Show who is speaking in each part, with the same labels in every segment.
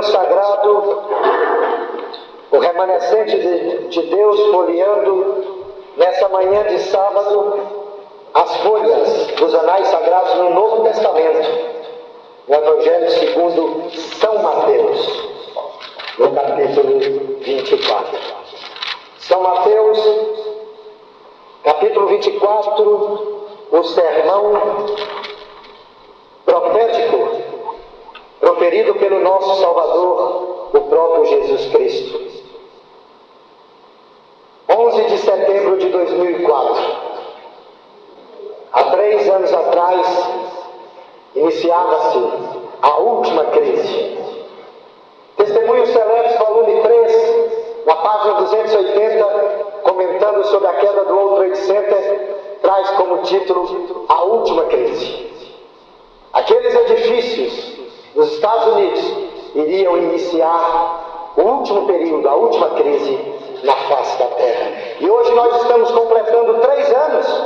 Speaker 1: livro sagrado, o remanescente de Deus folheando nessa manhã de sábado as folhas dos anais sagrados no Novo Testamento, no Evangelho segundo São Mateus, no capítulo 24. São Mateus, capítulo 24, o sermão profético proferido pelo nosso Salvador, o próprio Jesus Cristo. 11 de setembro de 2004. Há 3 anos atrás, iniciava-se a última crise. Testemunhos Seletos, volume 3, na página 280, comentando sobre a queda do World Trade Center, traz como título a última crise. Aqueles edifícios dos Estados Unidos iriam iniciar o último período, a última crise na face da Terra. E hoje nós estamos completando 3 anos.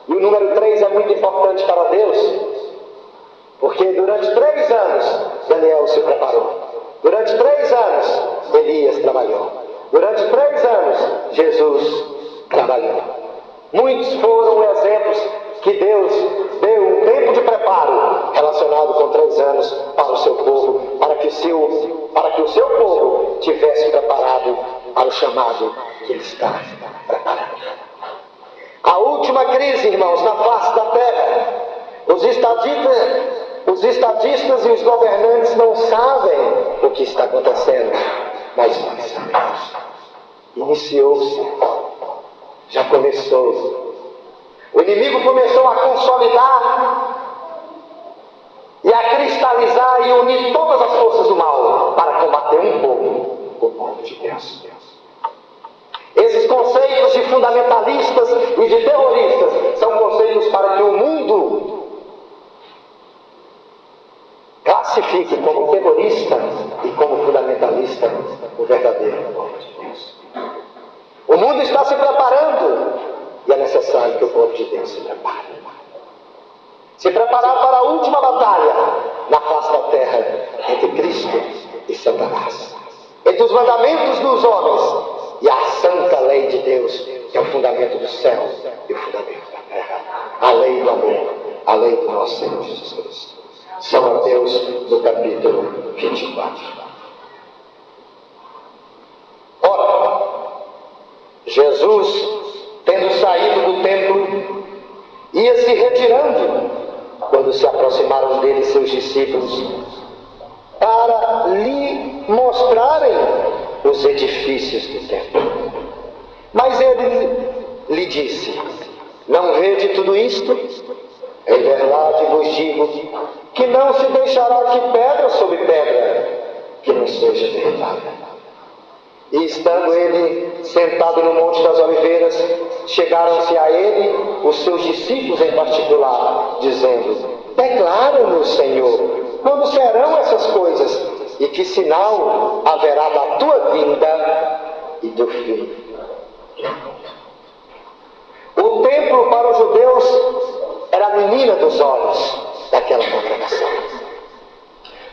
Speaker 1: E o número 3 é muito importante para Deus, porque durante 3 anos Daniel se preparou. Durante 3 anos Elias trabalhou. Durante 3 anos Jesus trabalhou. Muitos foram exemplos que Deus deu um tempo de preparo relacionado com 3 anos para o seu povo, para que o seu povo tivesse preparado para o chamado que ele está preparando. A última crise, irmãos, na face da terra. Os estadistas e os governantes não sabem o que está acontecendo, mas nós sabemos. Iniciou-se, já começou. O inimigo começou a consolidar e a cristalizar e unir todas as forças do mal para combater um povo, o povo de Deus. Esses conceitos de fundamentalistas e de terroristas são conceitos para que o mundo classifique como terrorista e como fundamentalista o verdadeiro povo de Deus. O mundo está se preparando e é necessário que o povo de Deus se prepare. Se preparar para a última batalha na face da terra entre Cristo e Satanás. Entre os mandamentos dos homens e a santa lei de Deus, que é o fundamento do céu e o fundamento da terra. A lei do amor, a lei do nosso Senhor Jesus Cristo. São Mateus, no capítulo 24. Ora, Jesus, tendo saído do templo, ia se retirando, quando se aproximaram dele seus discípulos, para lhe mostrarem os edifícios do templo. Mas ele lhe disse: não vede tudo isto? Em verdade vos digo que não se deixará aqui pedra sobre pedra que não seja derribada. E estando ele sentado no Monte das Oliveiras, chegaram-se a ele os seus discípulos em particular, dizendo: declara-nos, Senhor, quando serão essas coisas? E que sinal haverá da tua vinda e do fim? O templo para os judeus era a menina dos olhos daquela congregação.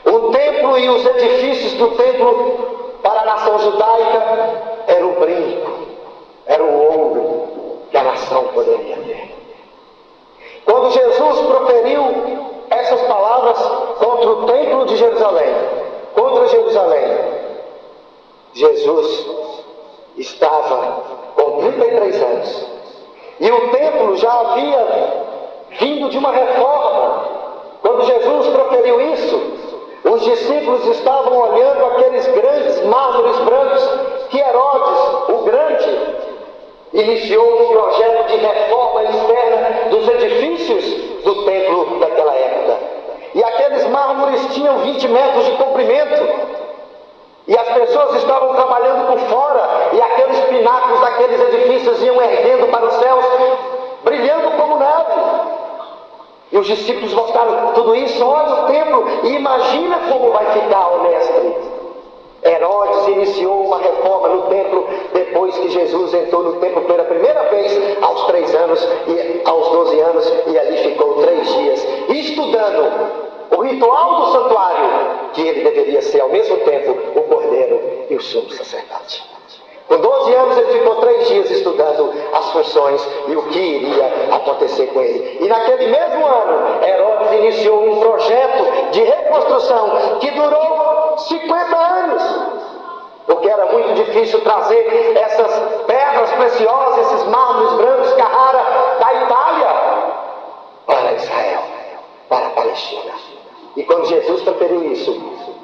Speaker 1: O templo e os edifícios do templo para a nação judaica era o brinco, era o ouro que a nação poderia ter. Quando Jesus proferiu essas palavras contra o templo de Jerusalém, contra Jerusalém, Jesus estava com 33 anos. E o templo já havia vindo de uma reforma. Quando Jesus proferiu isso, os discípulos estavam olhando aqueles grandes mármores brancos que Herodes, o Grande, iniciou um projeto de reforma externa dos edifícios do templo daquela época. E aqueles mármores tinham 20 metros de comprimento. E as pessoas estavam trabalhando por fora, e aqueles pináculos daqueles edifícios iam erguendo para os céus, brilhando como neve. E os discípulos mostraram tudo isso: olha o templo, e imagina como vai ficar, o mestre. Herodes iniciou uma reforma no templo depois que Jesus entrou no templo pela primeira vez aos 3 anos e aos 12 anos, e ali ficou 3 dias estudando o ritual do santuário que ele deveria ser ao mesmo tempo o cordeiro e o sumo sacerdote. Com 12 anos ele ficou 3 dias estudando as funções e o que iria acontecer com ele. E naquele mesmo ano, Herodes iniciou um projeto de reconstrução que durou 50 anos. Porque era muito difícil trazer essas pedras preciosas, esses mármores brancos Carrara da Itália para Israel, para a Palestina. E quando Jesus preferiu isso,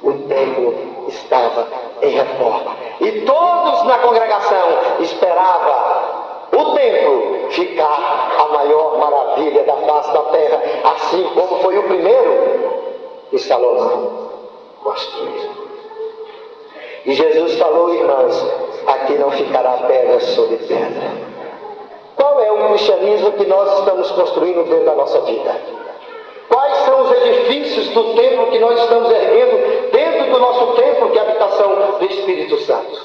Speaker 1: o templo estava em reforma. E todos na congregação esperavam o templo ficar a maior maravilha da face da terra, assim como foi o primeiro que Salomão construiu. E Jesus falou, irmãos, aqui não ficará pedra sobre pedra. Qual é o cristianismo que nós estamos construindo dentro da nossa vida? Quais são os edifícios do templo que nós estamos erguendo dentro do nosso templo, que é a habitação do Espírito Santo?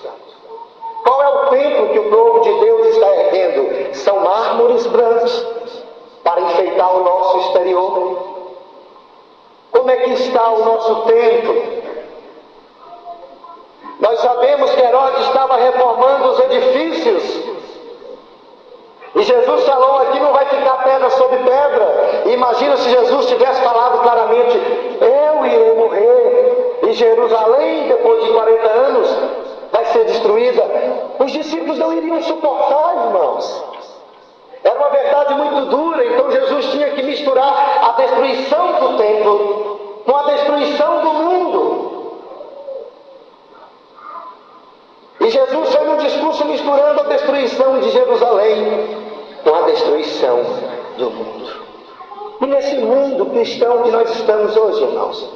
Speaker 1: Qual é o templo que o povo de Deus está erguendo? São mármores brancos para enfeitar o nosso exterior? Como é que está o nosso templo? Nós sabemos que Herodes estava reformando os edifícios. E Jesus falou, aqui não vai ficar pedra sobre pedra. Imagina se Jesus tivesse falado claramente, eu irei morrer. E Jerusalém, depois de 40 anos, vai ser destruída. Os discípulos não iriam suportar, irmãos. Era uma verdade muito dura, então Jesus tinha que misturar a destruição do templo com a destruição do mundo. E Jesus foi no discurso misturando a destruição de Jerusalém com a destruição do mundo. E nesse mundo cristão que nós estamos hoje, irmãos,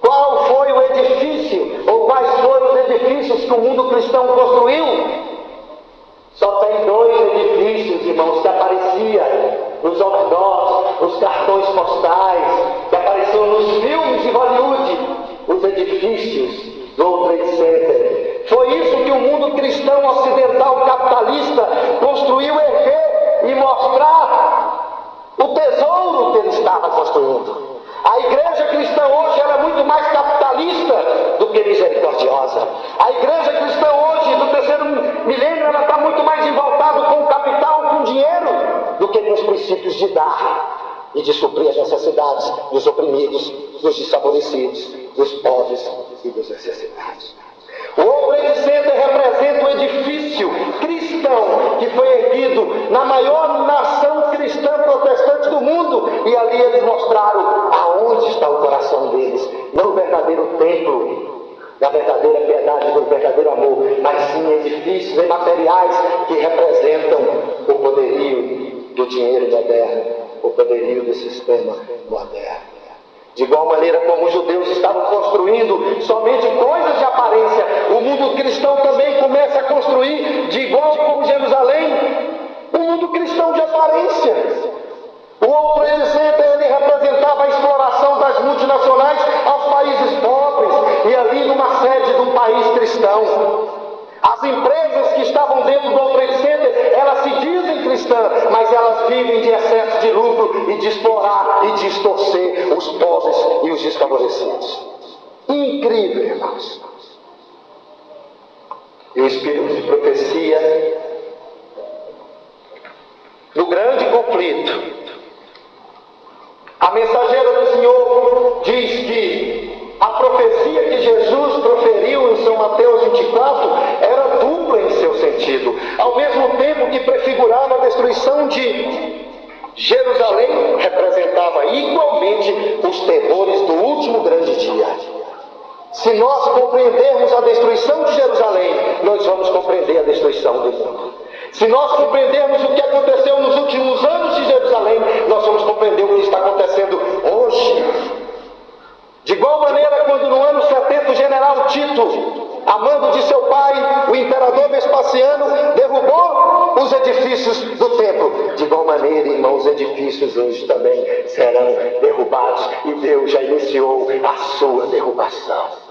Speaker 1: qual foi o edifício, ou quais foram os edifícios que o mundo cristão construiu? Só tem 2 edifícios, irmãos, que apareciam nos outdoors, nos cartões postais, que apareciam nos filmes de Hollywood, os edifícios do World Trade Center. Foi isso que o mundo cristão ocidental capitalista construiu erguer e mostrar o tesouro que ele estava construindo. A igreja cristã hoje ela é muito mais capitalista do que misericordiosa. A igreja cristã hoje, do terceiro milênio, ela está muito mais envoltada com o capital, com o dinheiro, do que com os princípios de dar e de suprir as necessidades dos oprimidos, dos desfavorecidos, dos pobres e dos necessitados. O World Trade Center representa o edifício cristão que foi erguido na maior nação cristã protestante do mundo. E ali eles mostraram aonde está o coração deles. Não o verdadeiro templo, da verdadeira piedade, do verdadeiro amor, mas sim edifícios imateriais que representam o poderio do dinheiro moderno, o poderio do sistema moderno. De igual maneira como os judeus estavam construindo somente coisas de aparência, o mundo cristão também começa a construir, de igual como Jerusalém, um mundo cristão de aparência. O World Trade Center ele representava a exploração das multinacionais aos países pobres, e ali numa sede de um país cristão. As empresas que estavam dentro do World Trade Center, elas se dizem cristãs, mas elas vivem de excesso de lucro e de explorar e distorcer os pobres e os desfavorecidos. Incrível, irmãos. E o espírito de profecia, no grande conflito, a mensageira do Senhor diz que a profecia que Jesus proferiu em São Mateus 24 era dupla em seu sentido. Ao mesmo tempo que prefigurava a destruição de Jerusalém, representava igualmente os terrores do último grande dia. Se nós compreendermos a destruição de Jerusalém, nós vamos compreender a destruição do mundo. Se nós compreendermos o que aconteceu nos últimos anos de Jerusalém, nós vamos compreender o que está acontecendo hoje. De igual maneira, quando no ano 70 o general Tito, a mando de seu pai, o imperador Vespasiano, derrubou os edifícios do templo. De igual maneira, irmãos, os edifícios hoje também serão derrubados, e Deus já iniciou a sua derrubação.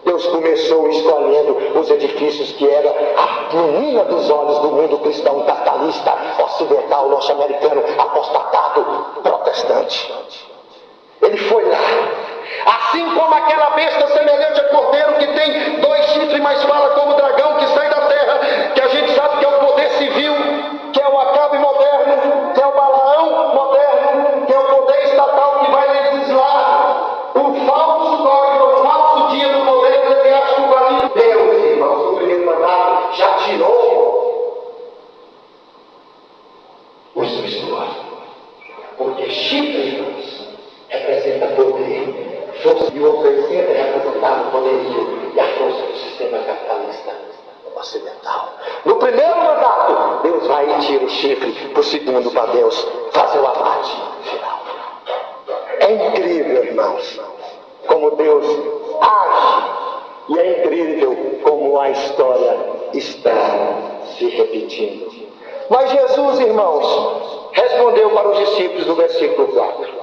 Speaker 1: Deus começou escolhendo os edifícios que era a menina dos olhos do mundo cristão capitalista, ocidental, norte-americano, apostatado, protestante. Ele foi lá Assim como aquela besta semelhante a cordeiro que tem 2 chifres, mas fala como dragão que sai da terra, que a gente sabe que é o poder civil, que é o Acabe moderno, que é o Balaão moderno, que é o poder estatal que vai legislar o falso dogma, o falso dia do poder eclesiástico do ali. Deus, irmãos, no primeiro mandato já tirou o seu histórico, porque chifre, irmãos, representa poder. Força, e o outro exemplo é representado o poderio e a força do sistema capitalista ocidental. No primeiro mandato, Deus vai e tira o chifre. Para o segundo, para Deus fazer o abate final. É incrível, irmãos, como Deus age. E é incrível como a história está se repetindo. Mas Jesus, irmãos, respondeu para os discípulos no versículo 4.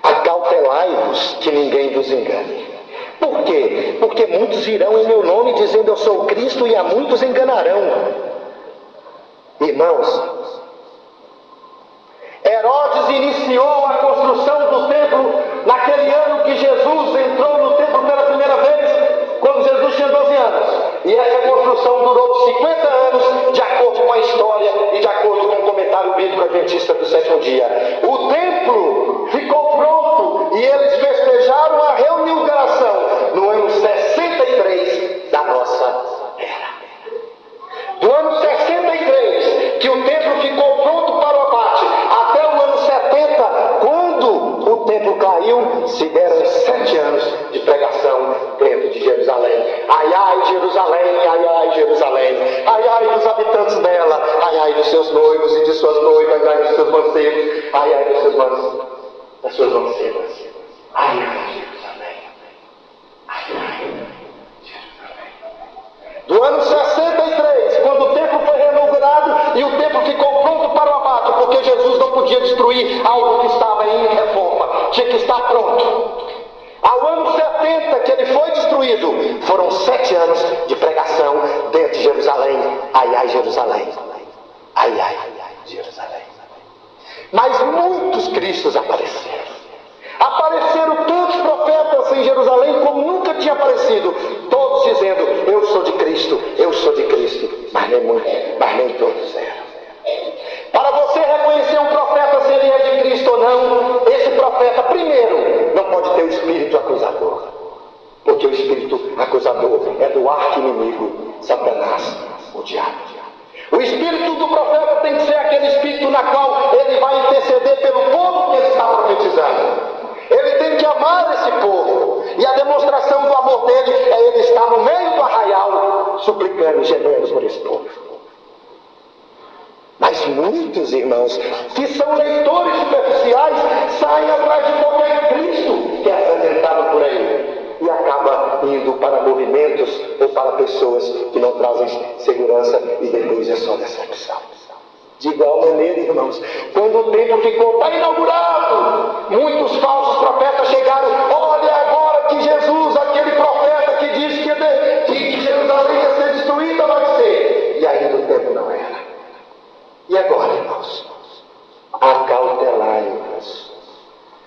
Speaker 1: Acautelai-vos que ninguém vos engane. Por quê? Porque muitos virão em meu nome dizendo eu sou Cristo e a muitos enganarão. Irmãos, Herodes iniciou a construção do templo naquele ano que Jesus entrou no templo pela primeira vez, quando Jesus tinha 12 anos. E essa construção durou 50 anos, de acordo com a história e de acordo com o comentário bíblico adventista do 7º dia. O templo ficou pronto e eles festejaram a reinauguração no ano 63 da nossa era. Do ano 63, que o templo ficou pronto para o abate, até o ano 70, quando o templo caiu, se deram 7 anos de pregação dentro de Jerusalém. Ai, ai, Jerusalém, ai, ai, Jerusalém. Ai, ai dos habitantes dela. Ai, ai dos seus noivos e de suas noivas. Ai, dos seus mancebos. Ai, ai dos seus mancebos. Das suas mancebas. Ai, ai, Jerusalém. Ai, ai, Jerusalém. Do ano 63, quando o templo foi reinaugurado e o templo ficou pronto para o abate, porque Jesus não podia destruir algo que estava em reforma, tinha que estar pronto. Ao ano 70 que ele foi destruído, foram 7 anos de pregação dentro de Jerusalém. Ai, ai, Jerusalém. Ai, ai, Jerusalém. Mas muitos cristos apareceram. Apareceram tantos profetas em Jerusalém como nunca tinha aparecido, todos dizendo, eu sou de Cristo, mas nem todos eram. Para você reconhecer um profeta se ele é de Cristo ou não, esse profeta, primeiro, não pode ter o espírito acusador, porque o espírito acusador é do arqui-inimigo, Satanás, o diabo. O espírito do profeta tem que ser aquele espírito na qual ele vai interceder pelo povo que ele está profetizando. Ele tem que amar esse povo. E a demonstração do amor dele é ele estar no meio do arraial, suplicando e gemendo por esse povo. Mas muitos irmãos que são leitores superficiais saem atrás de qualquer Cristo que é apresentado por aí e acaba indo para movimentos ou para pessoas que não trazem segurança e depois é só decepção. De igual maneira, irmãos, quando o templo ficou inaugurado, muitos falsos profetas chegaram. Olha agora que Jesus, aquele profeta que disse que Jerusalém ia ser destruída, vai ser. E ainda o templo não era. E agora, irmãos? Acautelai-vos.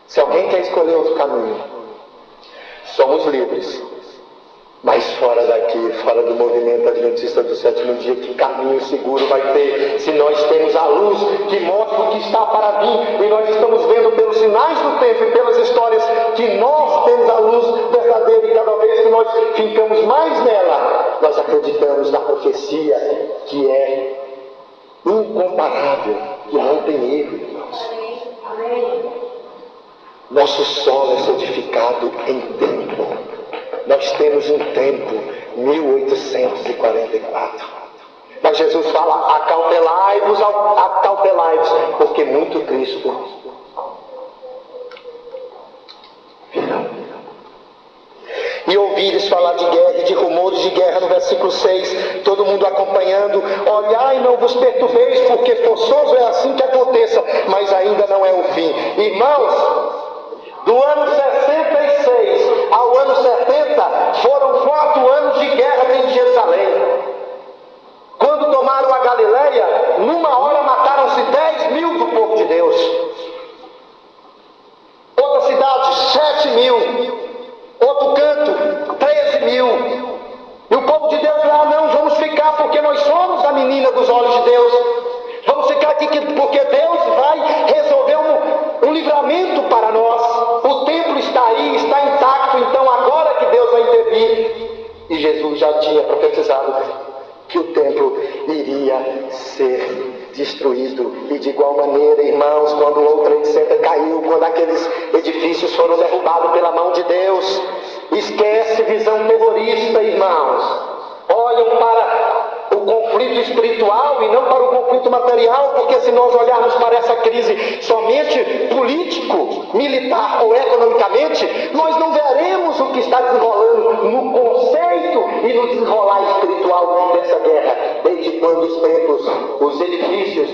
Speaker 1: Se alguém quer escolher outro caminho, somos livres. Mas fora daqui, fora do movimento adventista do 7º dia, que caminho seguro vai ter se nós temos a luz que mostra o que está para vir, e nós estamos vendo pelos sinais do tempo e pelas histórias que nós temos a luz verdadeira, e cada vez que nós ficamos mais nela, nós acreditamos na profecia que é incomparável, que não tem erro, irmãos. Nosso solo é solidificado em tempo. Nós temos um tempo, 1844. Mas Jesus fala, acautelai-vos, porque muito Cristo virão. E ouvires falar de guerra e de rumores de guerra no versículo 6, todo mundo acompanhando, olhai, não vos perturbeis, porque forçoso é assim que aconteça, mas ainda não é o fim. Irmãos, do ano 66 ao ano 70, foram 4 anos de guerra dentro de Jerusalém. Quando tomaram a Galileia, numa hora mataram-se 10.000 do povo de Deus. já tinha profetizado que o templo iria ser destruído. E de igual maneira, irmãos, quando o World Trade Center caiu, quando aqueles edifícios foram derrubados pela mão de Deus, esquece visão terrorista, irmãos. Olham para o conflito espiritual e não para o conflito material, porque se nós olharmos para essa crise somente político, militar ou economicamente, nós não veremos o que está desenrolando no conceito e no desenrolar espiritual dessa guerra. Desde quando os templos, os edifícios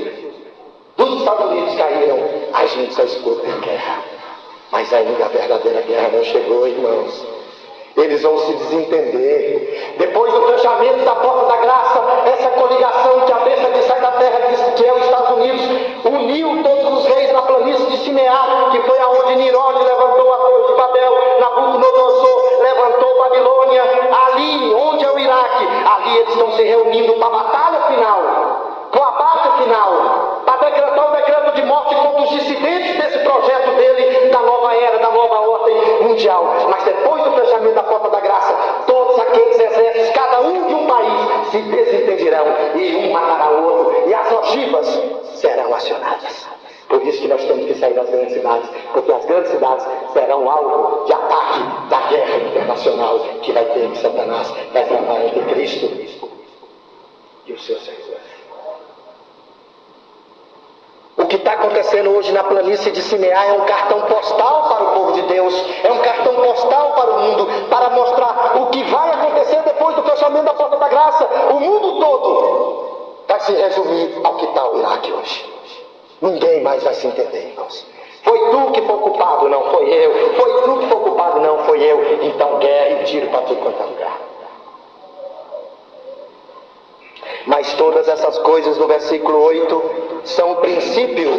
Speaker 1: dos Estados Unidos caíram, a gente só escuta a guerra. Mas ainda a verdadeira guerra não chegou, irmãos. Eles vão se desentender. Depois do fechamento da porta da graça, essa coligação que a besta que sai da terra, que é os Estados Unidos, uniu todos os reis na planície de Sinear, que foi aonde Nirode levantou a torre de Babel, Nabucodonosor levantou Babilônia. Ali, onde é o Iraque, ali eles estão se reunindo para a batalha final, para o abate final, para decretar o decreto de morte contra os dissidentes desse projeto dele, da nova era, da nova ordem mundial. Mas depois do fechamento da porta da graça, todos aqueles exércitos, cada um de um país, se desentenderão e um matará o outro, e as ogivas serão acionadas. Por isso que nós temos que sair das grandes cidades, porque as grandes cidades serão alvo de ataque da guerra internacional que vai ter que Satanás vai travar entre Cristo e os seus seguidores. O que está acontecendo hoje na planície de Sinear é um cartão postal para o povo de Deus, é um cartão postal para o mundo, para mostrar o que vai acontecer depois do fechamento da porta da graça. O mundo todo vai se resumir ao que está o Iraque hoje. Ninguém mais vai se entender, irmãos. Foi tu que foi culpado, não foi eu. Foi tu que foi culpado, não foi eu. Então guerra e tiro para tudo quanto é lugar. Mas todas essas coisas no versículo 8 são o princípio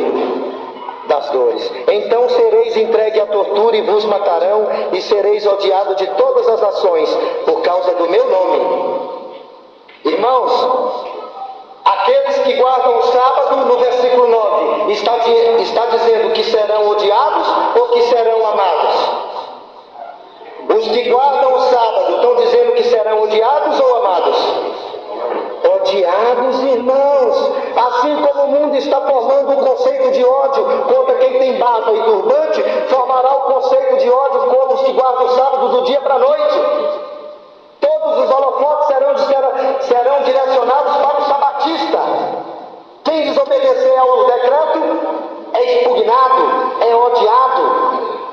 Speaker 1: das dores. Então sereis entregue à tortura e vos matarão, e sereis odiado de todas as nações por causa do meu nome. Irmãos, aqueles que guardam o sábado, no versículo 9, está dizendo que serão odiados ou que serão amados? Os que guardam o sábado estão dizendo que serão odiados ou amados? Odiados, irmãos. Assim como o mundo está formando um conceito de ódio contra quem tem barba e turbante, formará o conceito de ódio contra os que guardam o sábado do dia para a noite. Todos os holofotes serão direcionados para o sabatista. Quem desobedecer ao decreto é expugnado, é odiado,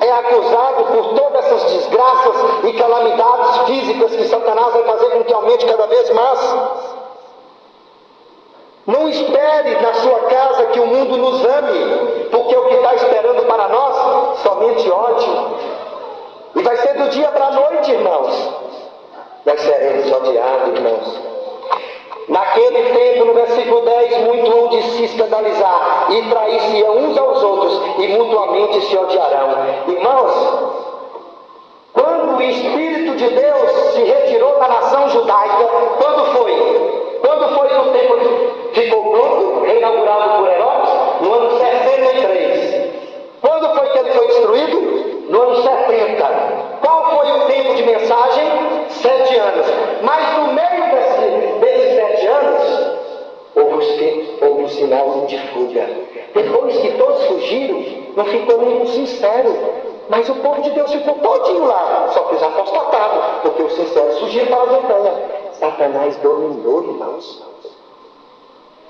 Speaker 1: é acusado por todas essas desgraças e calamidades físicas que Satanás vai fazer com que aumente cada vez mais. Não espere na sua casa que o mundo nos ame, porque o que está esperando para nós, somente ódio. E vai ser do dia para a noite, irmãos. Nós seremos odiados, irmãos. Naquele tempo, no versículo 10, muitos hão de se escandalizar e trair-se-ão uns aos outros e mutuamente se odiarão. Irmãos, quando o Espírito de Deus se retirou da nação judaica, quando foi? Quando foi que o templo ficou pronto, reinaugurado por Herodes? No ano 63. Quando foi que ele foi destruído? No ano 70. Qual foi o tempo de mensagem? 7 anos. Mas no meio desses 7 anos, houve um sinal de fuga. Depois que todos fugiram, não ficou nenhum sincero. Mas o povo de Deus ficou todinho lá, só que os apostatados, porque os sinceros fugiram para a montanha. Satanás dominou, irmãos.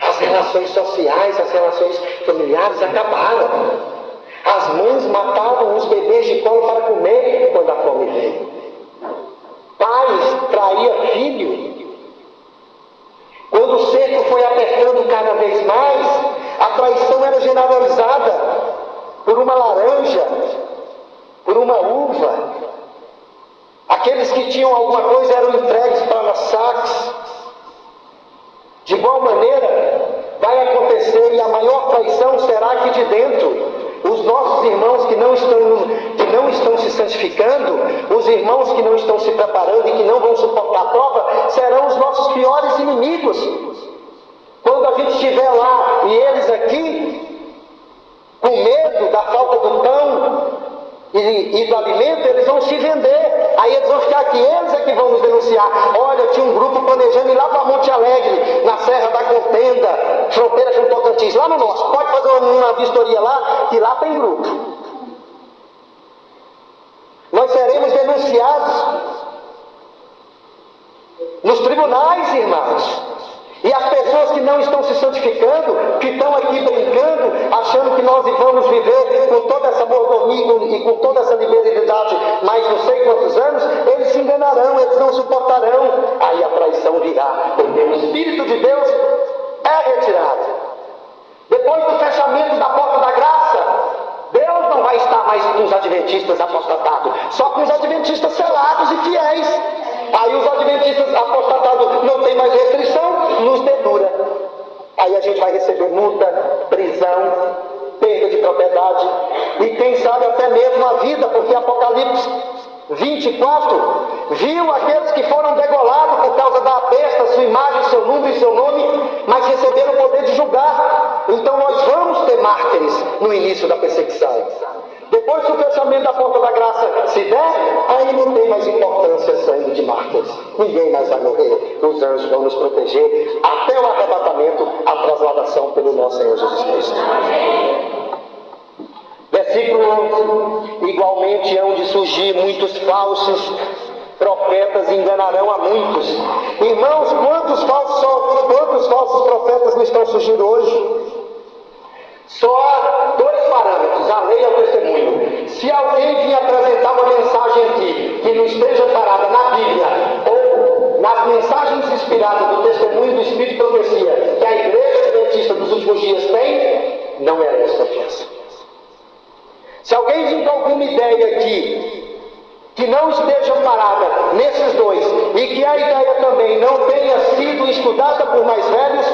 Speaker 1: As relações sociais, as relações familiares acabaram. As mães matavam os bebês de colo para comer quando a fome veio. Pais traíam filho. Quando o cerco foi apertando cada vez mais, a traição era generalizada por uma laranja, por uma uva. Aqueles que tinham alguma coisa eram entregues para saques. De igual maneira, vai acontecer, e a maior traição será aqui de dentro. Os nossos irmãos que não estão se santificando, os irmãos que não estão se preparando e que não vão suportar a prova, serão os nossos piores inimigos. Quando a gente estiver lá e eles aqui, com medo da falta do pão, e e do alimento, eles vão se vender. Aí eles vão ficar aqui, eles é que vão nos denunciar. Olha, tinha um grupo planejando ir lá para Monte Alegre, na Serra da Contenda, fronteira com Tocantins, lá no norte. Pode fazer uma vistoria lá, que lá tem grupo. Nós seremos denunciados nos tribunais, irmãos. E as pessoas que não estão se santificando, que estão aqui brincando, achando que nós vamos viver com toda essa mordomia e com toda essa liberalidade mais não sei quantos anos, eles se enganarão, eles não suportarão. Aí a traição virá, porque o Espírito de Deus é retirado. Depois do fechamento da porta da graça, Deus não vai estar mais com os adventistas apostatados, só com os adventistas selados e fiéis. Aí os adventistas apostatados não tem mais restrição, nos dedura. Aí a gente vai receber multa, prisão, perda de propriedade e quem sabe até mesmo a vida, porque Apocalipse 24 viu aqueles que foram degolados por causa da besta, sua imagem, seu número e seu nome, mas receberam o poder de julgar. Então nós vamos ter mártires no início da perseguição. Depois que o fechamento da porta da graça se der, aí não tem mais importância sangue de mártires. Ninguém mais vai morrer. Os anjos vão nos proteger até o arrebatamento, a trasladação pelo nosso Senhor Jesus Cristo. Versículo 11. Igualmente hão de surgir muitos falsos profetas e enganarão a muitos. Irmãos, quantos falsos profetas não estão surgindo hoje? Só há dois parâmetros, a lei e o testemunho. Se alguém vir apresentar uma mensagem aqui que não esteja parada na Bíblia ou nas mensagens inspiradas do testemunho do Espírito de profecia que a Igreja Adventista dos últimos dias tem, não merece confiança. Se alguém vir com alguma ideia aqui que não esteja parada nesses dois e que a ideia também não tenha sido estudada por mais velhos,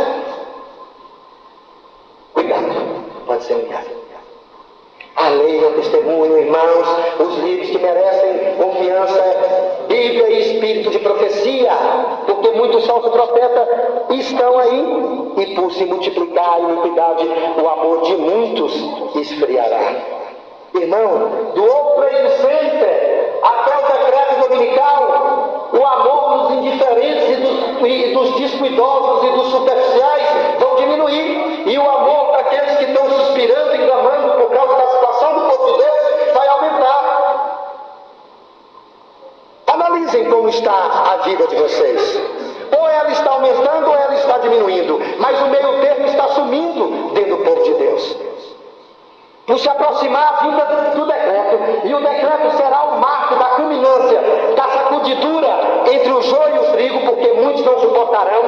Speaker 1: cuidado. Pode ser engano. A lei é o testemunho, irmãos, os livros que merecem confiança é Bíblia e Espírito de profecia, porque muitos falsos profetas estão aí, e por se multiplicar a iniquidade, o amor de muitos esfriará. Irmão, do outro center até o decreto dominical, o amor dos indiferentes e dos descuidosos e dos superficiais vão diminuir, e o amor daqueles que estão suspirando e clamando por causa da situação do povo de Deus vai aumentar. Analisem como está a vida de vocês. Ou ela está aumentando ou ela está diminuindo, mas o meio termo está sumindo dentro do povo de Deus. Por se aproximar a vinda do decreto, e o decreto será o marco da culminância, da sacudidura entre o joio e o trigo, porque muitos não suportarão.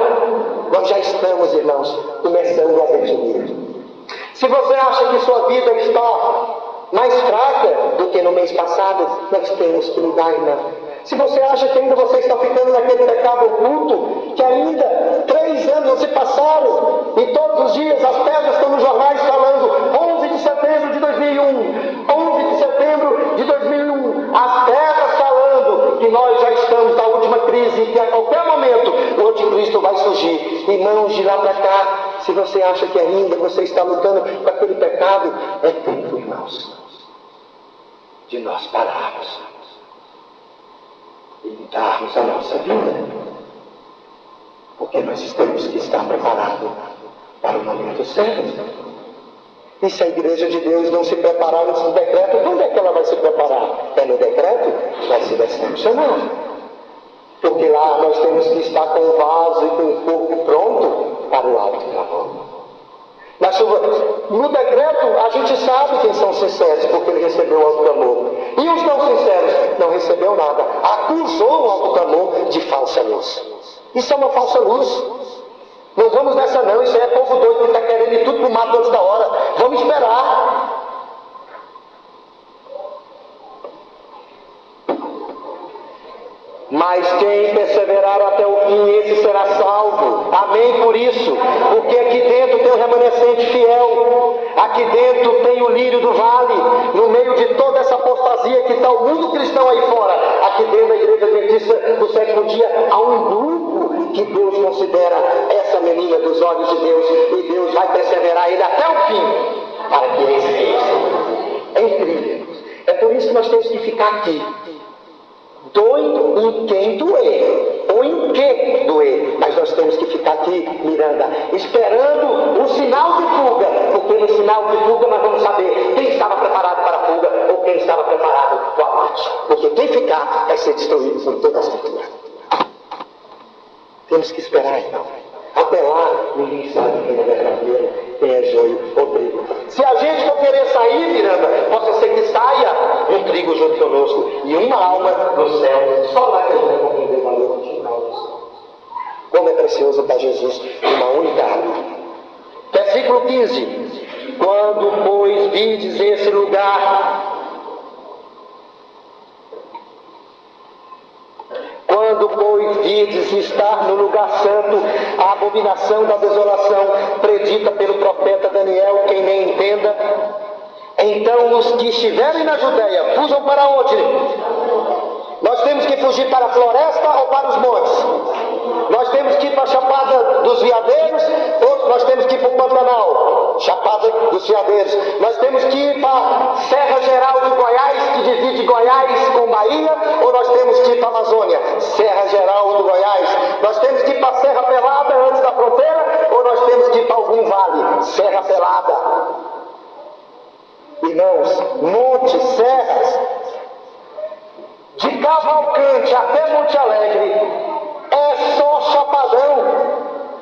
Speaker 1: Nós já estamos, irmãos, começando a definir. Se você acha que sua vida está mais fraca do que no mês passado, nós temos que mudar, irmão. Se você acha que ainda você está ficando naquele pecado oculto, que ainda 3 anos se passaram, e todos os dias as pedras estão nos jornais falando 11 de setembro de 2001, 11 de setembro de 2001, as pedras falando que nós já estamos na última crise, que a qualquer momento o anticristo vai surgir. Irmãos, de lá para cá, se você acha que ainda você está lutando com aquele pecado, é tempo, irmãos, de nós pararmos e mudarmos a nossa vida, porque nós temos que estar preparados para o momento certo. E se a igreja de Deus não se preparar nesse decreto, onde é que ela vai se preparar? É no decreto? Vai se decepcionar, porque lá nós temos que estar com o vaso e com o corpo pronto para o alto clamor. No decreto, a gente sabe quem são sinceros, porque ele recebeu o alto clamor. E os não sinceros não recebeu nada. Acusou o alto clamor de falsa luz. Isso é uma falsa luz. Não vamos nessa não, isso aí é povo doido que está querendo ir tudo para o mato antes da hora. Vamos esperar. Mas quem perseverar até o fim, esse será salvo. Amém por isso. Porque aqui dentro tem o remanescente fiel. Aqui dentro tem o lírio do vale. No meio de toda essa apostasia que está o mundo cristão aí fora, aqui dentro da igreja adventista do sétimo dia, há um grupo que Deus considera essa menina dos olhos de Deus. E Deus vai perseverar ele até o fim, para que esse seja. É incrível. É por isso que nós temos que ficar aqui. Doe em quem doer, ou em que doer, mas nós temos que ficar aqui, Miranda, esperando o sinal de fuga, porque no sinal de fuga nós vamos saber quem estava preparado para a fuga ou quem estava preparado para o abate, porque quem ficar vai ser destruído por toda a escritura. Temos que esperar, então. Até lá, ninguém sabe quem é verdadeiro, quem é joio ou trigo. Se a gente for querer sair, Miranda, possa ser que saia um trigo junto conosco e uma alma no céu. Só lá que a gente vai compreender o valor original disso. Como é precioso para Jesus uma única alma. Versículo 15. Quando, pois, vides esse lugar, quando, pois, vides estar no lugar santo a abominação da desolação predita pelo profeta Daniel, quem nem entenda, então os que estiverem na Judéia fujam para onde? Nós temos que fugir para a floresta ou para os montes? Nós temos que ir para a Chapada dos Veadeiros ou nós temos que ir para o Pantanal? Chapada dos Veadeiros. Nós temos que ir para a Serra Geral de Goiás, que divide Goiás com Bahia, ou nós temos que ir para a Amazônia? Serra Geral do Goiás. Nós temos que ir para a Serra Pelada antes da fronteira, ou nós temos que ir para algum vale? Serra Pelada. Irmãos, montes, serras, de Cavalcante até Monte Alegre, é só chapadão.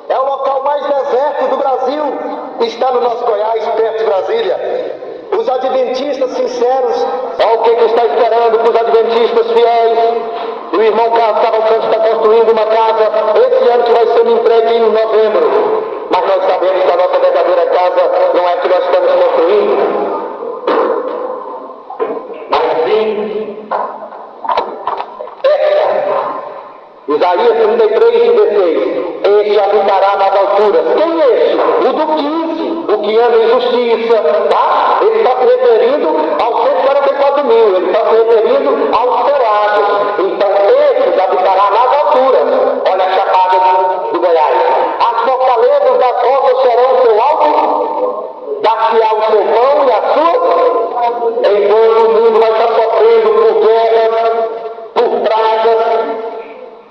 Speaker 1: É o local mais deserto do Brasil. Está no nosso Goiás, perto de Brasília. Os adventistas sinceros, olha o que está esperando para os adventistas fiéis. O irmão Carlos Cavalcante está construindo uma casa esse ano que vai ser entregue em novembro. Mas nós sabemos que a nossa verdadeira casa não é a que nós estamos construindo. Mas sim, Isaías 33:16. Este habitará nas alturas. Quem é esse? O do 15, o que anda em justiça, tá? Ele está se referindo aos 144 mil, ele está se referindo aos selados. Então, esse habitará nas alturas. Olha a chapada do Goiás. As fortalezas das rochas serão o seu alto, dar-se-á o seu pão e a sua, enquanto o mundo vai estar sofrendo por guerras, por pragas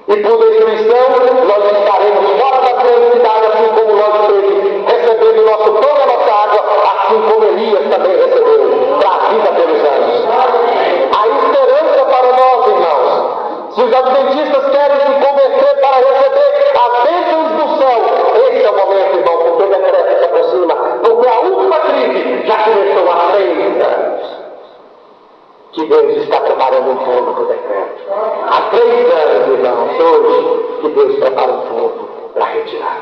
Speaker 1: e por destruição, nós estaremos fora da grande cidade, assim como nós esteve recebendo o nosso pão e a nossa água, assim como Elias também recebeu, trazida pelos anos. A esperança para nós, irmãos, se os adventistas querem se converter para receber as bênçãos do céu, esse é o momento, irmão, porque o decreto se aproxima, porque a última crise já começou há 3 anos. Que Deus está preparando um povo para o decreto. Há 3 anos, irmãos, hoje, que Deus prepara um povo para a retirada.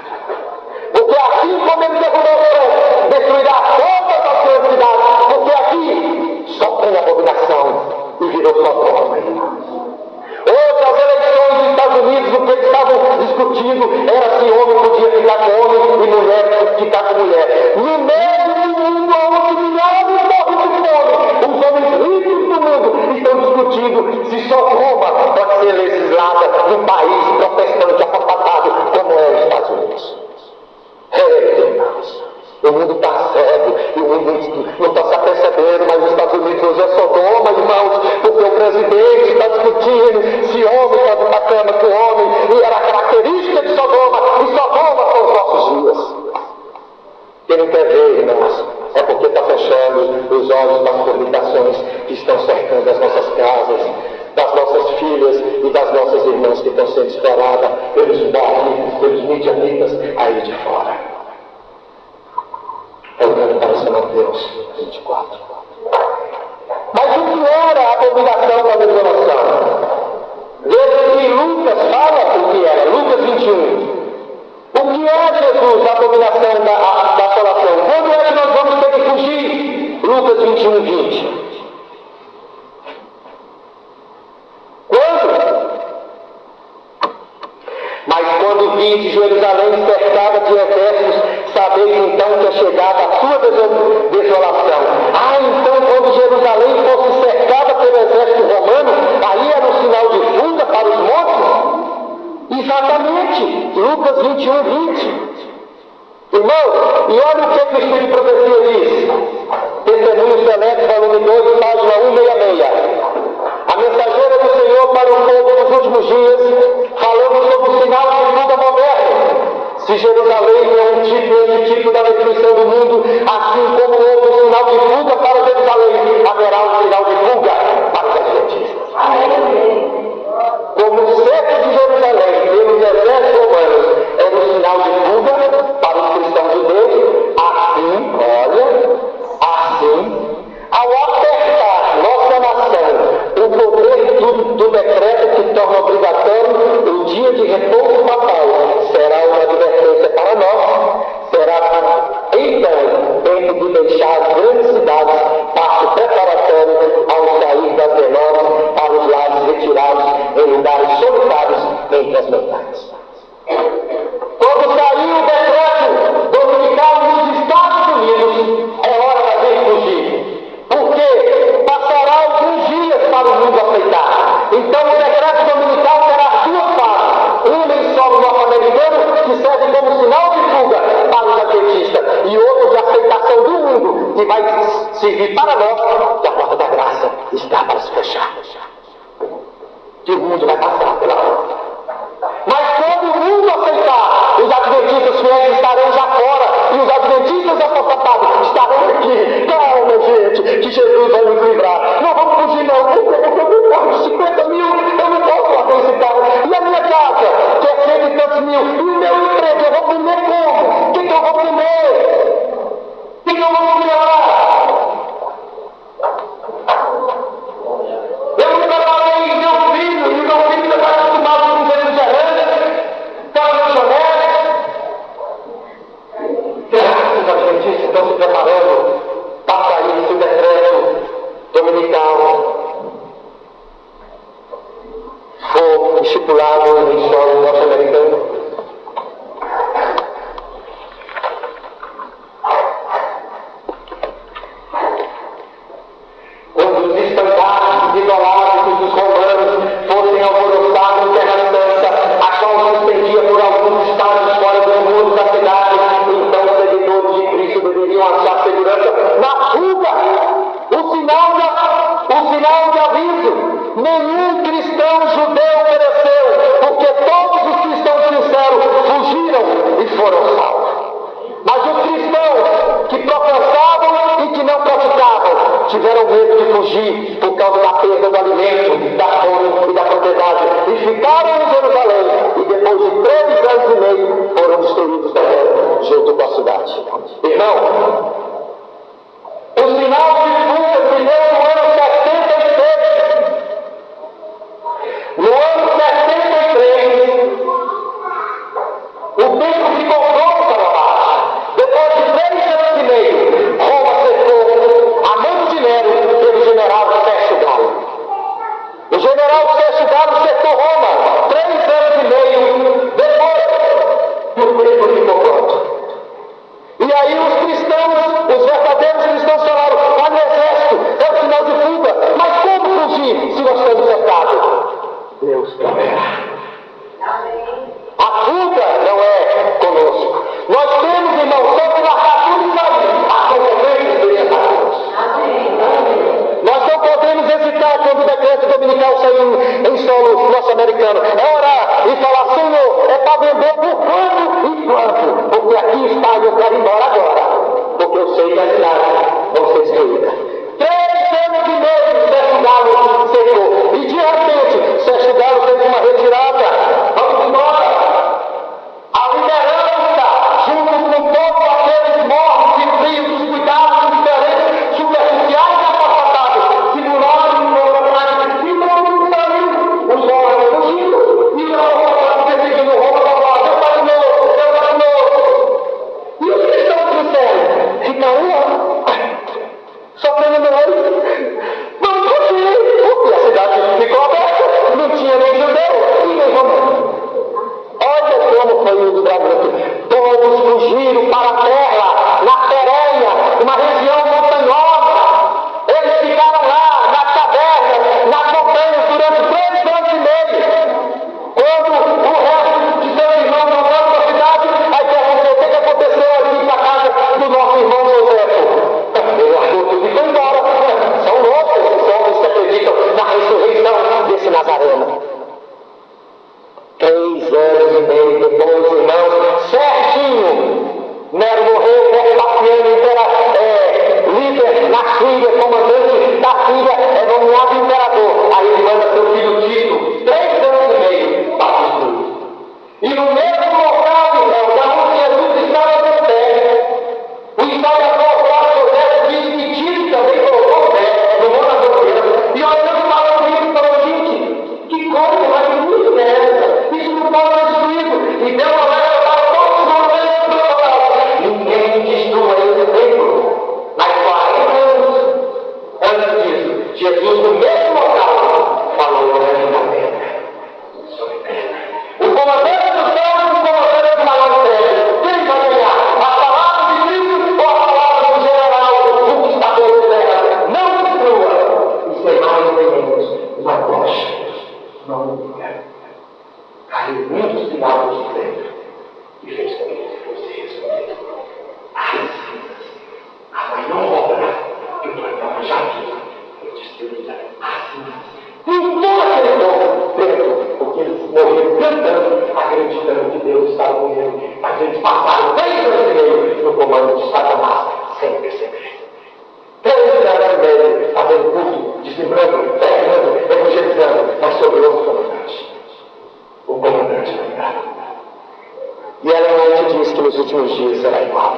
Speaker 1: Porque assim como ele derrubou, destruirá todas as grandes cidades, porque aqui só tem abominação e virou Sodoma, irmãos. Hoje, as eleições dos Estados Unidos, o que eles estavam discutindo era se homem podia ficar com homem e mulher ficar com mulher. No meio do mundo, onde milhares morrem de fome, os homens ricos do mundo estão discutindo se Sodoma pode ser legislada num país protestante apapatado como é os Estados Unidos. Irmãos, o mundo está cego, e o mundo não está se apercebendo, mas os Estados Unidos hoje é Sodoma, irmãos, porque o presidente está discutindo se homem pode ir para a cama com homem, e era a característica de Sodoma, e Sodoma são os nossos dias. Quem não quer ver, irmãos, é porque está fechando os olhos das publicações que estão cercando as nossas casas, das nossas filhas e das nossas irmãs que estão sendo exploradas pelos barricos, pelos midianitas aí de fora. Olhando para São Mateus 24. Mas o que era a abominação da desolação? Veja que Lucas fala o que era, Lucas 21. O que é, Jesus, a abominação da desolação? Quando é que nós vamos ter que fugir? Lucas 21:20. Quando? Mas quando vide Jerusalém cercada de exércitos, sabeis então que é chegada a sua desolação. Então quando Jerusalém fosse cercada pelo exército romano, aí era um sinal de fuga para os montes? Exatamente, Lucas 21:20. Irmãos, e olha o que o Espírito de Profecia diz. Testemunho Selete, volume 2, página 166. últimos dias, falamos sobre o sinal de fuga moderno. Se Jerusalém é um tipo da destruição do mundo, assim como houve um sinal de fuga para Jerusalém, haverá um sinal de fuga para os adventistas. Como o cerco de Jerusalém pelos exércitos romanos era um sinal de fuga para os cristãos judeus, assim, ao apertar nossa nação o poder do decreto que torna obrigatório o dia de repouso papal, será uma advertência para nós, será então tempo de deixar as grandes cidades, passo preparatório ao sair das menores para os lares retirados em lugares solitários entre as montanhas. Quando saiu o decreto dominical nos Estados Unidos, é hora da gente fugir, porque passará alguns dias para o mundo aceitar. Então o decreto dominical terá duas fases, uma em solo norte-americano, que serve como sinal de fuga para os adventistas, e outra de aceitação do mundo, que vai servir para nós, que a porta da graça está para se fechar. Que o mundo vai passar pela porta. Mas quando o mundo aceitar, os adventistas fiéis estarão já fora, e os adventistas aposentados estarão aqui. Calma, gente, que Jesus vai nos livrar. Não vamos fugir, não, porque eu tenho carro de 50 mil, eu não posso largar esse carro. E a minha casa, que é 100 e tantos mil, e o meu emprego, eu vou comer como? O que eu vou comer? O que eu vou comer lá? Eu não preparei meu filho, e meu filho está acostumado com refrigerante, para lanchonete. Graças a Deus, estão se preparando para sair do decreto dominical. Fogo estipulado em solo norte-americano. Quando os estandartes idolátricos dos romanos fossem alvoroçados em Terra Santa, a qual se estendia por alguns estados fora dos muros da cidade, então os seguidores de Cristo deveriam achar segurança na fuga. O sinal de aviso. Nenhum cristão judeu pereceu, porque todos os cristãos sinceros fugiram e foram salvos. Mas os cristãos que professavam e que não praticavam tiveram medo de fugir por causa da perda do alimento, da fome e da propriedade, e ficaram em Jerusalém, e depois de 3 anos e meio foram destruídos também junto com a cidade. Irmão, o sinal de fuga se deu no ano 73. No ano 73, o tempo ficou pronto para baixo. Depois de 3 anos e meio, Roma cercou a mão de Nero pelo general Sérgio Galo. O general Sérgio Galo cercou Roma 3 anos e meio depois, e o tempo ficou pronto. E aí os cristãos, os verdadeiros cristãos falaram: olha o exército, é o sinal de fuga. Mas como fugir se nós estamos cercados? Deus proverá. A fuga não é conosco. Nós temos, irmãos, só que largar tudo e sair. A consequência seria estar. Nós não podemos hesitar quando o decreto dominical saiu em solo norte-americano. É orar e falar: Senhor, é para vender por quanto e quanto? Porque aqui está e eu quero ir embora agora. Porque eu sei que as cidades vão ser destruídas. 3 anos e meio Sérgio Galo secou. E de repente, Sérgio Galo fez uma retirada. Vamos embora. A liderança, junto com todos aqueles mortos e frios, descuidados, diferentes, superficiais e afastados, seguraram o povo atrás e não saiu. Os homens fugindo. Jesus, no mesmo local, falou na terra. O comandante do céu e o comandante do maior prédio. Quem vai ganhar? A palavra de Cristo ou a palavra do general, do conquistador da terra? Não destrua. Isso é mais ou menos uma tocha. Uma única. Caiu muitos pilares de dentro e fez com que fosse resolvido. A maior obra que o Plantão já viu foi destruída. Não aquele povo preto, porque eles morreram cantando, acreditando que Deus estava com ele, mas eles passaram 3 anos e meio no comando de Satanás, sem perceber. 3 anos e meio fazendo culto, dizimando, pregando, evangelizando, mas sobre outro comandante. O comandante não engano. E ela te diz que nos últimos dias será igual.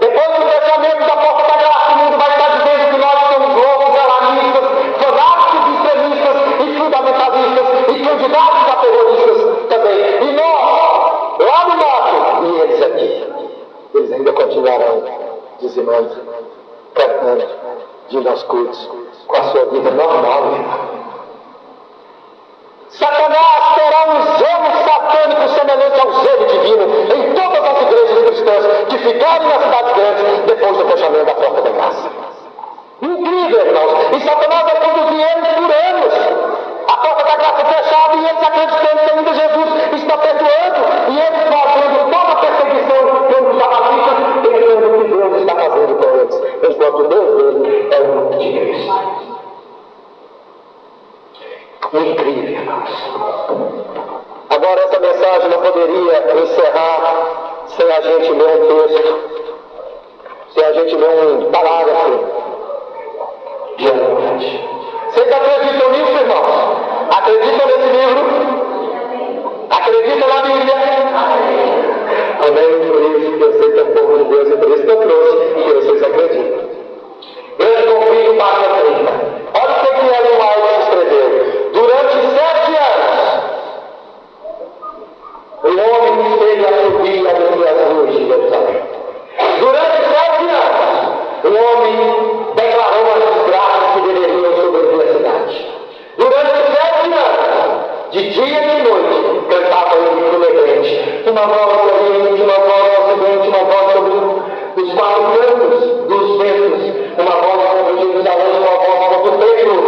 Speaker 1: Depois do fechamento da porta da graça, o mundo vai estar dizendo que nós somos loucos, alarmistas, fanáticos, extremistas e fundamentalistas e candidatos a terroristas também. E nós, lá no norte, e eles aqui, eles ainda continuarão dizimando, cantando, indo aos cultos, com a sua vida normal, irmão. Satanás terá um zelo satânico semelhante ao zelo divino em todas as igrejas cristãs que ficarem nas cidades grandes depois do fechamento da porta da graça. Incrível, irmãos. E Satanás vai conduzir eles por anos. A porta da graça fechada e eles acreditando que ainda Jesus está perdoando e eles fazendo toda a perseguição contra os amazitas, pensando que Deus está fazendo com eles, enquanto Deus dele é um monte de Cristo. Incrível, irmãos. Agora, essa mensagem não poderia encerrar sem a gente ler um texto, sem a gente ler um parágrafo de Ananias. Vocês acreditam nisso, irmãos? Acreditam nesse livro? Acreditam na Bíblia? Amém. Por isso que eu sei que é o povo de Deus e por isso que eu trouxe e que vocês acreditam. Grande conflito, página 30. Olha o que Ellen White escreveu. Durante 7 anos, o homem esteve a subir as ruas de Jerusalém. Durante 7 anos, o homem declarou as desgraças que deveriam sobreviver a cidade. Durante 7 anos, de dia e de noite, cantava ele funebrante. Uma voz oriente, uma voz ocidente, uma voz sobre os 4 cantos dos ventos, uma voz sobre Jerusalém, uma voz sobre o templo,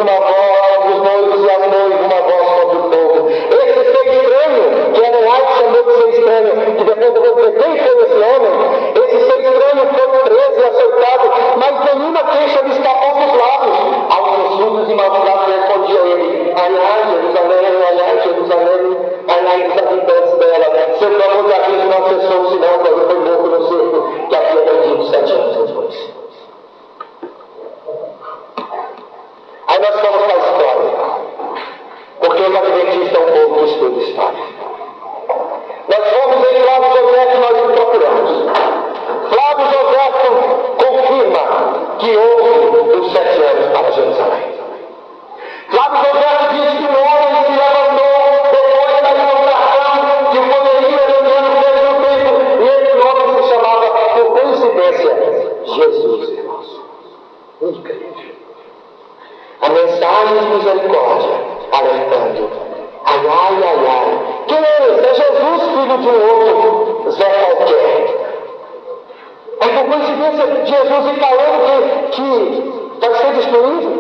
Speaker 1: uma voz sobre os noivos e as noivas, uma voz sobre o povo. Esse ser estranho, que Ellen White chamou de ser estranho, que depois eu vou dizer quem foi esse homem, esse ser estranho foi preso e açoitado, mas nenhuma queixa lhe escapou dos lábios. Aos insultos e maltratos respondia ele: ai, ai, Jerusalém, ai, ai, Jerusalém, ai, ai, os habitantes dela. Seu clamor de aviso não cessou, senão quando foi morto no circo, que havia perdido 7 anos depois. Aí nós vamos para a história, porque os adventistas é um povo que estuda história. Nós fomos em Flávio José que nós procuramos. Flávio José confirma que houve os 7 anos para Jerusalém. Flávio José diz que um homem se levantou depois da inauguração, que o poderia eleger desde o tempo, e esse homem se chamava, por coincidência, Jesus, irmãos. Incrível. A mensagem de misericórdia, alertando: ai, ai, ai, ai. Quem é esse? É Jesus, filho de um outro Zé qualquer. É por coincidência Jesus ir falando que vai ser destruído.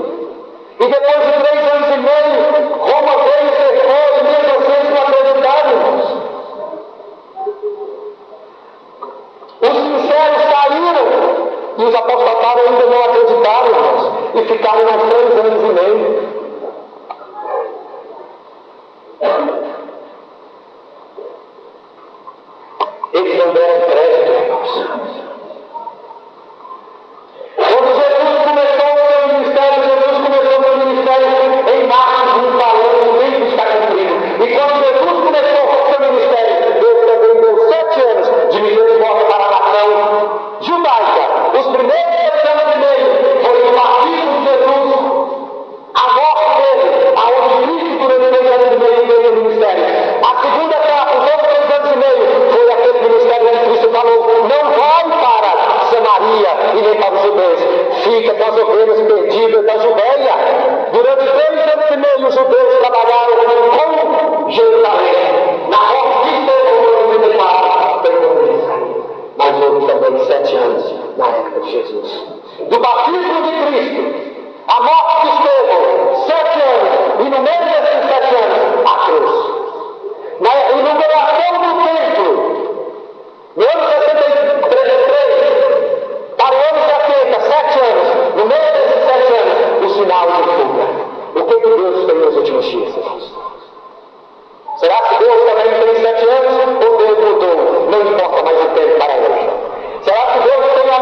Speaker 1: E depois de 3 anos e meio, Roma veio e cercou, e mesmo assim não acreditaram, irmãos. Os sinceros saíram. E os apostatários ainda não acreditaram, irmãos, e ficaram uns 3 anos e meio. Eles não deram crédito, irmãos. Quando Jesus começou o seu ministério em março de um falando, o tempo está cumprido. E quando Jesus começou o seu ministério, Deus também deu 7 anos de misericórdia para a nação judaica. Os primeiros 7 anos e meio foi o martírio de Jesus, a morte dele, aonde Cristo durante 3 anos e meio veio no ministério. A segunda etapa, os outros 3 anos e meio, foi aquele ministério onde Cristo falou: não vai para Samaria, e nem para os judeus. Fica com as ovelhas perdidas da Judéia. Durante 3 anos e meio, os judeus trabalharam com Jerusalém. Na roça de Deus, foi declarado pelo mas houve também 7 anos na época de Jesus. Do batismo de Cristo, a morte de Estevão, 7 anos, e no meio desses 7 anos, a cruz. Na inauguração do templo, no ano 63, para o ano 70, 7 anos, no meio desses 7 anos, o sinal de fuga. O que Deus tem nos últimos dias, irmãos? Será que Deus também tem 7 anos ou Deus mudou? Não importa mais o tempo para ele. Será que Deus tem a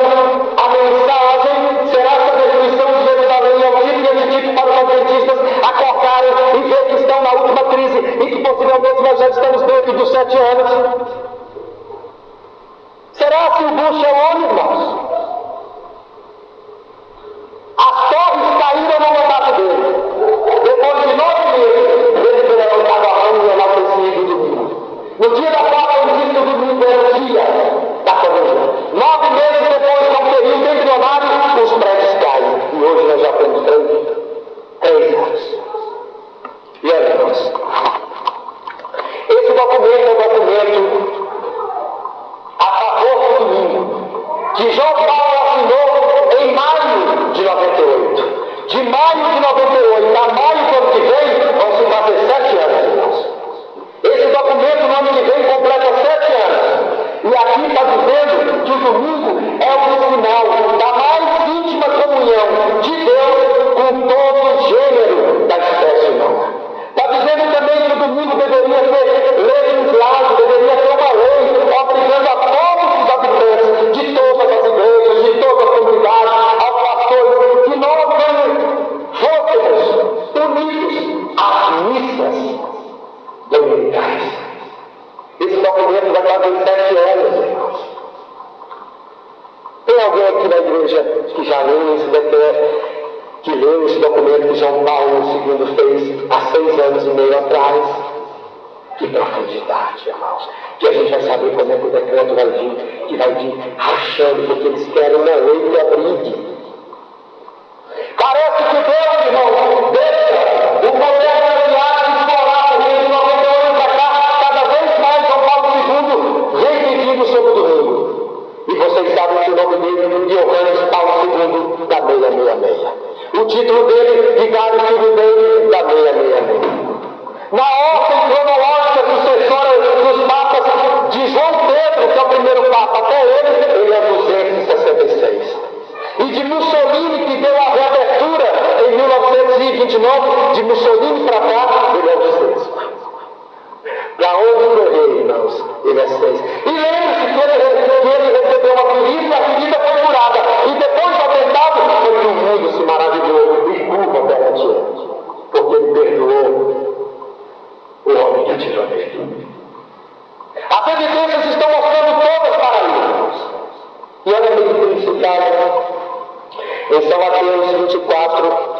Speaker 1: mensagem? Será que a destruição de Jerusalém é um tipo para os adventistas acordarem e ver que estão na última crise e que possivelmente nós já estamos dentro dos 7 anos? Será que o Bush é homem, irmãos? As torres caíram no mandato dele. Depois de 9 meses, ele foi levantado a mão e enaltecido do domingo. No dia da Páscoa, ele disse que o domingo era o dia da família. 9 meses depois, com o período embrionário, os prédios caem. E hoje nós já temos 3 anos. E olha, irmãos, esse documento é um documento a favor do domingo, que João Paulo assinou em maio de 98. De maio de 98 a maio do ano que vem, vão se fazer 7 anos, irmãos. Esse documento no ano que vem completa 7 anos. E aqui está dizendo que o domingo é o sinal da mais íntima comunhão de Deus com todo o gênero da espécie humana. Está dizendo também que o domingo deveria ser legislado, deveria ser uma lei, obrigando a todos os habitantes de todas as igrejas, de todas as comunidades, aos pastores, que nós fôssemos unidos às missas dominicais. Esse documento vai fazer 7 anos, irmãos. Tem alguém aqui na igreja que já leu esse decreto, que leu esse documento que João Paulo II fez há 6 anos e meio atrás? Que profundidade, irmãos. Que a gente vai saber como é que o decreto vai vir, que vai vir rachando, porque eles querem uma lei que abrigue. Parece que Deus, irmão, deixa o governo asiático explorar o reino de 98 para cá, cada vez mais João Paulo II vem pedindo sobre o domingo. E vocês sabem que o nome dele, Johannes Paulo II, da 666. O título dele, Vigário Filho dele, da 666. Na ordem cronológica sucessória dos papas de João Pedro, que é o primeiro papa, até ele é 266. E de Mussolini, que deu a reabertura em 1929, de Mussolini para cá, ele é o 6. Para onde correr, irmãos? Ele é 6. E lembre-se que ele recebeu uma ferida e a ferida foi curada. E depois do atentado, foi que o mundo se maravilhou e curva perante ele. Porque ele perdoou o homem que atirou nele. As evidências estão mostrando todas para ele. E olha que ele tem citado em São Mateus 24,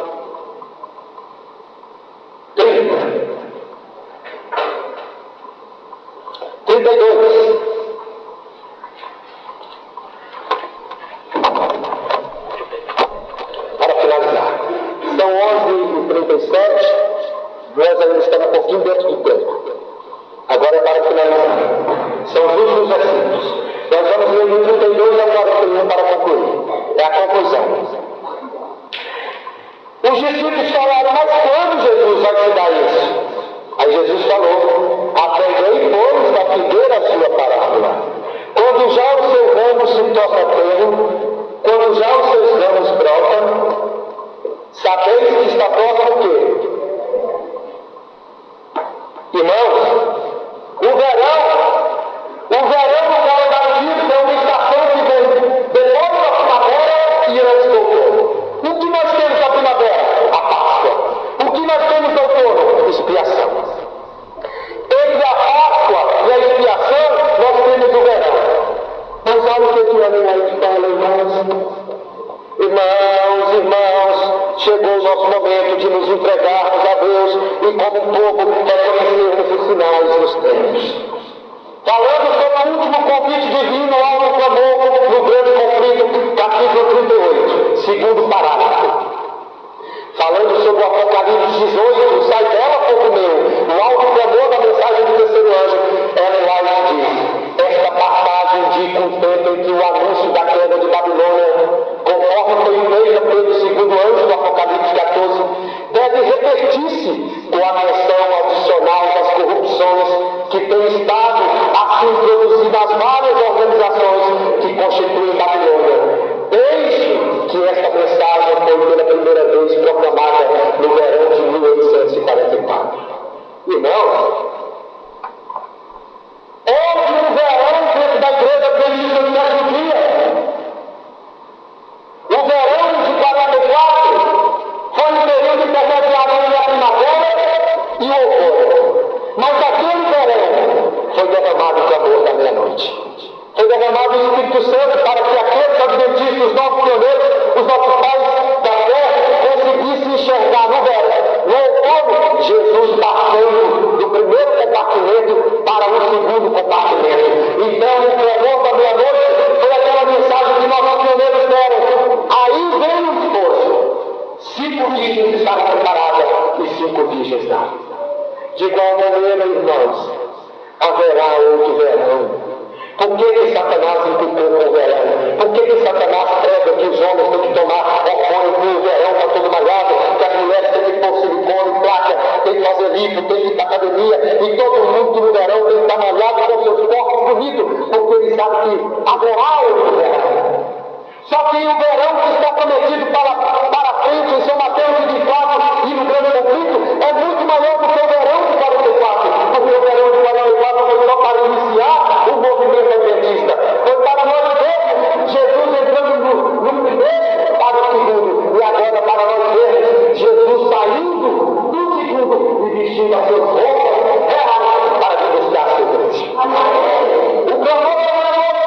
Speaker 1: 30, 32. Para finalizar, são 11h37, nós ainda estamos um pouquinho dentro do tempo. Agora é para finalizar. São os últimos versículos. Nós vamos ler do 32 ao 41 para concluir. É a conclusão. Os discípulos falaram, mas quando Jesus vai te dar isso? Aí Jesus falou, aprendei, pois, da figueira a sua parábola. Quando já o seu ramo se torna terno, quando já os seus ramos brotam, sabeis que está próximo o quê? Irmãos, o verão no calendário bíblico é uma estação que vem depois da primavera e antes do outono. O que nós temos na primavera? A Páscoa. O que nós temos no outono? Expiação. Entre a Páscoa e a expiação, nós temos o verão. Mas olha o que o homem aí fala, irmãos. Irmãos, chegou o nosso momento de nos entregarmos a Deus e como povo reconhecermos os sinais dos tempos. Falando sobre o último convite divino ao clamor no grande conflito capítulo 38, segundo parágrafo, falando sobre o Apocalipse 18, sai dela, povo meu, o alto clamor da mensagem do terceiro anjo, Ellen White diz: esta passagem indica um tempo em que o anúncio da queda de Babilônia, conforme foi feita pelo segundo anjo do Apocalipse 14, deve repetir-se com a menção adicional das corrupções que tem estado a se introduzir nas várias organizações que constituem Babilônia, desde que esta mensagem foi pela primeira vez proclamada no verão de 1844. Irmãos, houve um verão dentro da igreja adventista do sétimo dia. O verão de 44 foi um período intermediário entre a primavera e o outono. Mas aquele verão foi derramado o clamor da meia-noite. Foi derramado o Espírito Santo para que aqueles adventistas, os nossos pioneiros, os nossos pais da fé, conseguissem enxergar no outono Jesus passando do primeiro compartimento para o segundo compartimento. Então, o clamor da meia-noite foi aquela mensagem que nossos pioneiros deram. Aí vem o esforço. 5 virgens estavam preparadas e 5 virgens não. De igual maneira, irmãos, haverá outro verão. Por que Satanás implicou com o verão? Por que Satanás prega que os homens têm que tomar hormônio no verão para todo malhado, que as mulheres têm que pôr silicone, placa, têm que fazer lipo, têm que ir para academia, e todo mundo no verão tem que estar malhado com seus corpos bonitos, porque ele sabe que haverá outro verão. Só que o verão que está prometido para frente em São Mateus 24 e no grande conflito é muito maior do que o verão de 44, porque o verão de 44 foi só para iniciar o movimento adventista. Foi para nós vermos Jesus entrando no primeiro para o segundo, e agora para nós vermos Jesus saindo do segundo e vestindo as suas roupas reais para denunciar a sua igreja. O clamor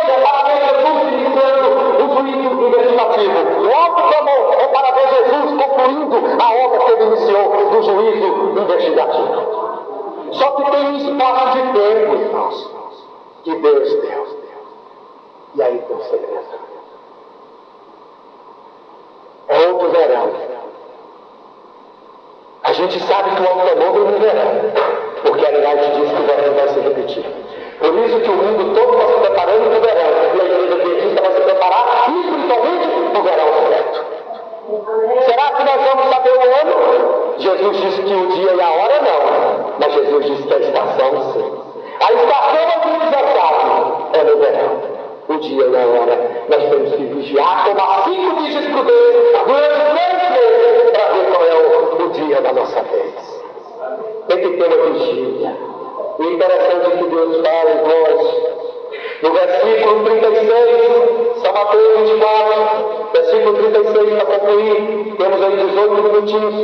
Speaker 1: é para ver Jesus iniciando o juízo investigativo. O alto clamor é para ver Jesus concluindo a obra que ele iniciou do juízo investigativo. Só que tem um espaço de tempo, irmãos, que Deus deu. E aí tem um segredo. É outro verão. A gente sabe que o alto clamor vem no verão, porque a White diz que o verão vai se repetir. Por isso que o mundo todo está se preparando para o verão, e a igreja adventista vai se preparar espiritualmente para o verão certo. Será que nós vamos saber o ano? Jesus disse que o dia e a hora não, mas Jesus disse que a estação sim. A estação é o aniversário, é no verão. O dia e a hora nós temos que vigiar, tomar 5 vigias prudentes durante 3 meses para ver qual é o dia da nossa vez. Tem que ter uma vigília. O interessante é que Deus fala em nós. No versículo 36, São Mateus 24, versículo 36 para concluir, temos aí 18 minutinhos.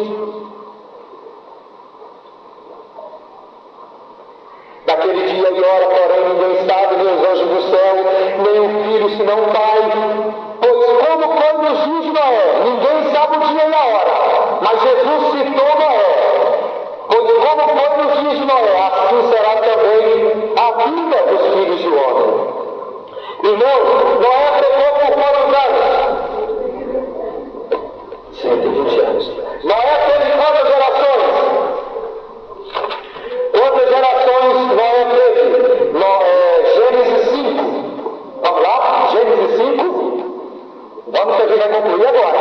Speaker 1: Daquele dia e hora, porém, ninguém sabe, nem os anjos do céu, nem o filho, senão o Pai. Pois como foi nos dias de Noé, ninguém sabe o dia e a hora, mas Jesus citou Noé. Pois como foi nos dias de Noé, assim será também a vida dos filhos do homem. Irmãos, Noé pregou por quantos anos? 120 anos. Noé teve quantas gerações? Quantas gerações Noé teve? Gênesis 5. Vamos lá? Gênesis 5. Vamos ter que concluir agora.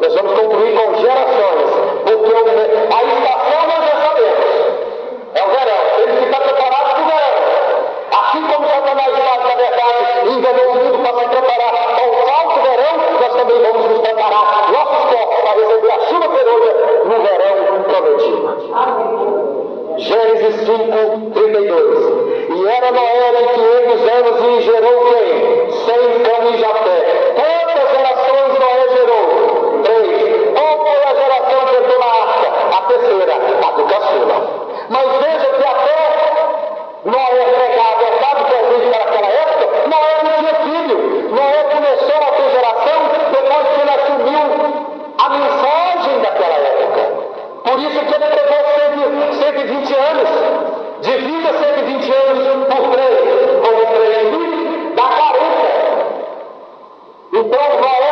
Speaker 1: Nós vamos concluir com gerações. Porque a estação nós já sabemos. É o verão. Ele está preparado para o verão. Assim como Satanás faz, na verdade, enganou o mundo para se preparar para o falso verão, nós também vamos nos preparar nossos corpos para receber a chuva ferolha no verão prometido. Gênesis 5, 32. E era Noé de 500 anos e gerou quem? Sem Cã e Jafé. Quantas gerações Noé gerou? 3. Qual foi a geração que entrou na arca? A terceira, a do caçula. Mas veja que até Noé pregar a verdade presente para aquela época, Noé não tinha filho. Noé começou a ter geração depois que ele assumiu a mensagem daquela época. Por isso que ele pregou 120 anos. Divida 120 anos por 3, como 3 dá 40. Então Noé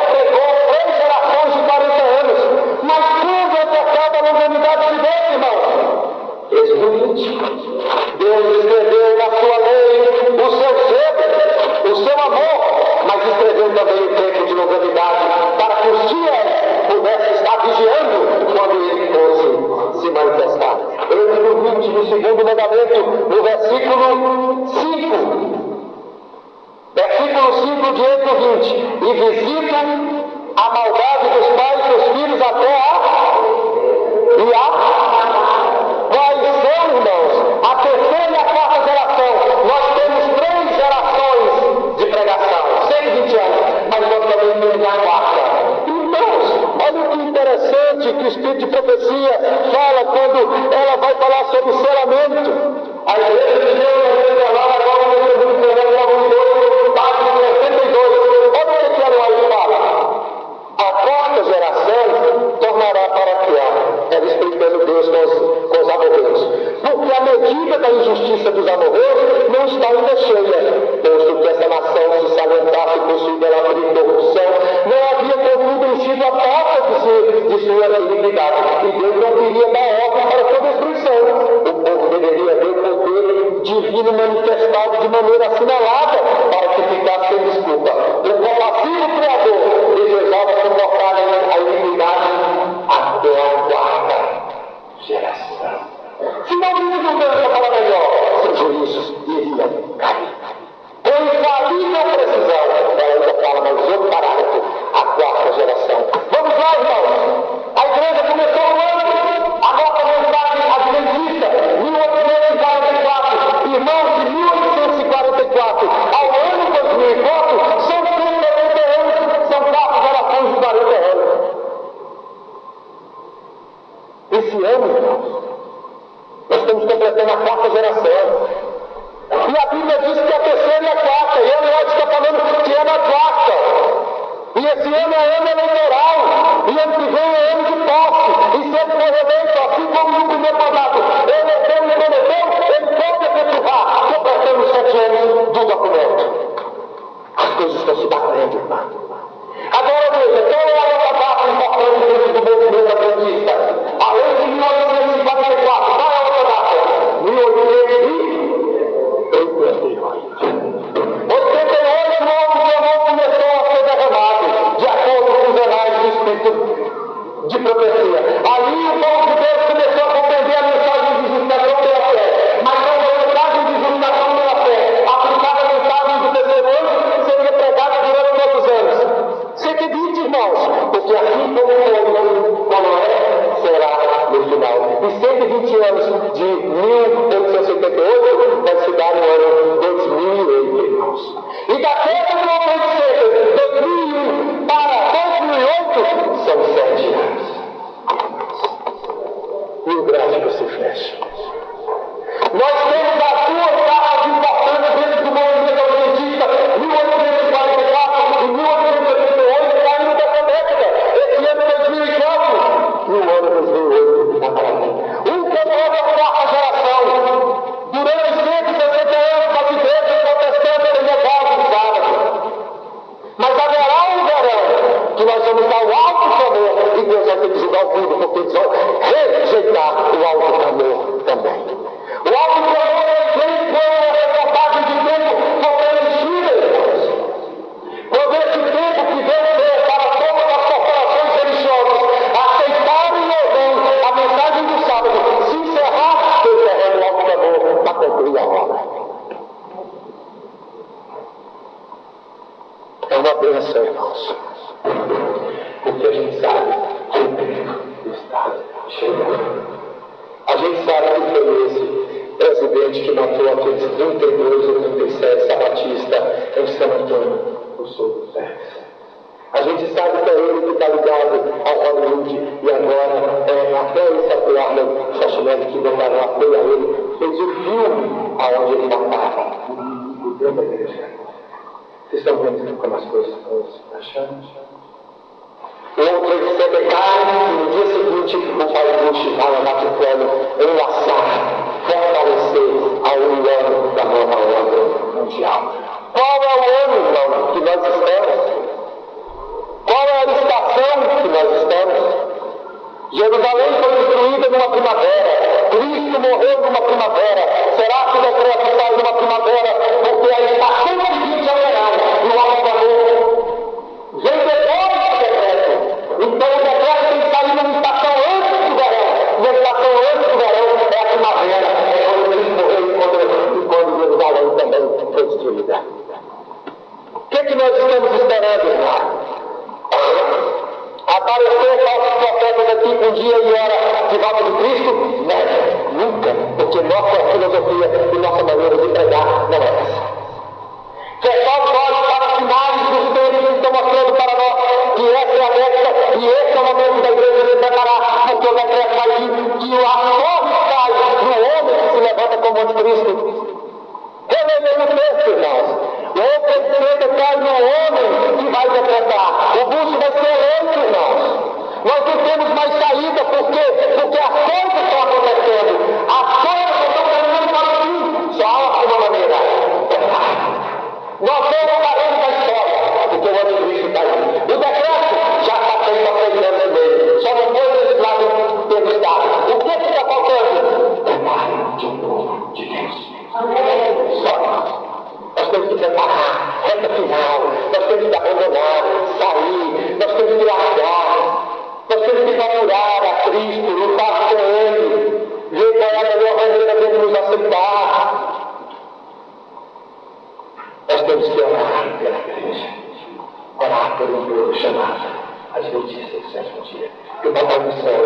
Speaker 1: do segundo mandamento, no versículo 5. Versículo 5 de Êxodo 20. E visita a maldade dos pais e dos filhos até Quais são, irmãos? A terceira e a quarta geração. Nós temos 3 gerações de pregação, 120 anos, mas nós também temos a quarta. Irmãos, olha que interessante que o Espírito de Profecia fala quando ela vai falar sobre selamento. A igreja de Deus vai falar agora no livro do página 62. Olha o que ela aí fala. A quarta geração tornará paroquial. Ela explicando Deus com os amorreus. Porque a medida da injustiça dos amorreus não está ainda cheia. Posto que essa nação se salientasse por sua idolatria e corrupção, não havia contudo enchido a porta de sua iniquidade. E Deus não queria dar ordem para sua destruição. O povo deveria ver o poder divino manifestado de maneira assinalada para que ficasse sem desculpa. O compassivo Criador desejava suportar a iniquidade até a quarta geração. Se não visse mudança para melhor, seus juízos iriam cair. Com infalível precisão, ela ainda fala mais outro parágrafo, a quarta geração. Vamos lá, irmãos. A igreja começou o ano, a nossa mensagem adventista, 1844. Irmãos, de 1844 ao ano 2004, são 140 anos, são 4 gerações de 40 anos. Esse ano, irmãos, nós estamos completando a quarta geração. E a Bíblia diz que a terceira e a quarta. E ele está falando que é na quarta. E esse ano é ano eleitoral. E ano que vem é ano de posse. E se ele for eleito, assim como no primeiro mandato, ele prometeu, ele pode efetivar. Completando 7 anos do documento. As coisas estão se batendo, irmão. Agora veja, qual é a outra data importante dentro do movimento adventista? Além de 1944, qual é a outra data? 88, o novo amor começou a ser derramado, de acordo com os anais do Espírito de Profecia. Ali o povo de Deus começou a compreender a mensagem de justificação pela fé, mas não a mensagem de justificação pela fé, aplicada à mensagem do terceiro ano, seria pregada durante todos os anos. 120, irmãos, porque assim como foi, será no final. E 120 anos de 1888 vai se dar no ano 2008, irmãos. E daquele ano de 2001 para 2008 são 7 anos. E o gráfico se fecha. Nós temos as 2 datas importantes dentro do movimento adventista, 1844 e 1888, saindo dessa década. Esse ano 2004 e o ano 2008 está para mim. Comemora a quarta geração. Durante 160 anos, as igrejas protestantes têm negado o sábado. Mas haverá um verão que nós vamos dar o alto clamor e Deus vai ter que julgar o mundo, porque eles vão rejeitar o alto clamor também. O alto clamor é quem foi a reportagem de tempo preenchida, irmãos. Quando esse tempo que Deus fez para todas as corporações religiosas aceitarem ou não a mensagem do sábado, se encerrar, Deus derrama o alto clamor para concluir a obra. É uma bênção, irmãos. Porque a gente sabe que o tempo está chegando. A gente sabe que foi esse presidente que matou aqueles 32 ou 37 sabatistas em San Antônio, no sul do Texas. A gente sabe que é ele que está ligado ao Hollywood e agora até esse ator Arnold Schwarzenegger que declarou apoio a ele, fez o filme aonde ele matava o dentro da igreja. Vocês estão vendo como as coisas estão se achando? Outro ele cai e no dia seguinte o pai Bush vai andar com o plano enlaçar, fortalecer a união da nova ordem mundial. Qual é o ano, irmão, que nós estamos? Qual é a estação que nós estamos? Jerusalém foi destruída numa primavera. Cristo morreu numa primavera. Será que o decreto sai numa primavera? Porque a estação seguinte é o verão. E o alto amor vem depois do decreto. Então o decreto tem que sair numa estação antes do verão. E a estação antes do verão é a primavera. aparecer falsos profetas aqui um dia e hora de volta de Cristo? Não, nunca, porque nossa filosofia e nossa maneira de pregar não é essa. Fechar os olhos para os sinais dos tempos que estão mostrando para nós que essa é a época e esse é o momento da igreja se preparar, porque o decreto vai vir que a torre cai no homem que se levanta como anticristo. Relevem o texto, irmãos. O oferecimento cai no homem que vai decretar. O busto vai ser eleito, irmãos. Nós não temos mais saída, por quê? Porque as coisas estão acontecendo. As coisas estão caminhando para o fim. Só há uma maneira. Nós não paramos da história, porque o anticristo está aí. O decreto já está feito há 3 anos e meio. Só não foi legislado pelo Estado. O que está faltando? Preparo de um povo de Deus. Nós temos que preparar, reta final, nós temos que abandonar, sair, nós temos que largar, nós temos que procurar a Cristo, lutar com Ele, ver qual é a melhor maneira de Ele nos aceitar. Nós temos que orar pela igreja, orar por um povo chamado às notícias do 7º dia, que o Papai do Céu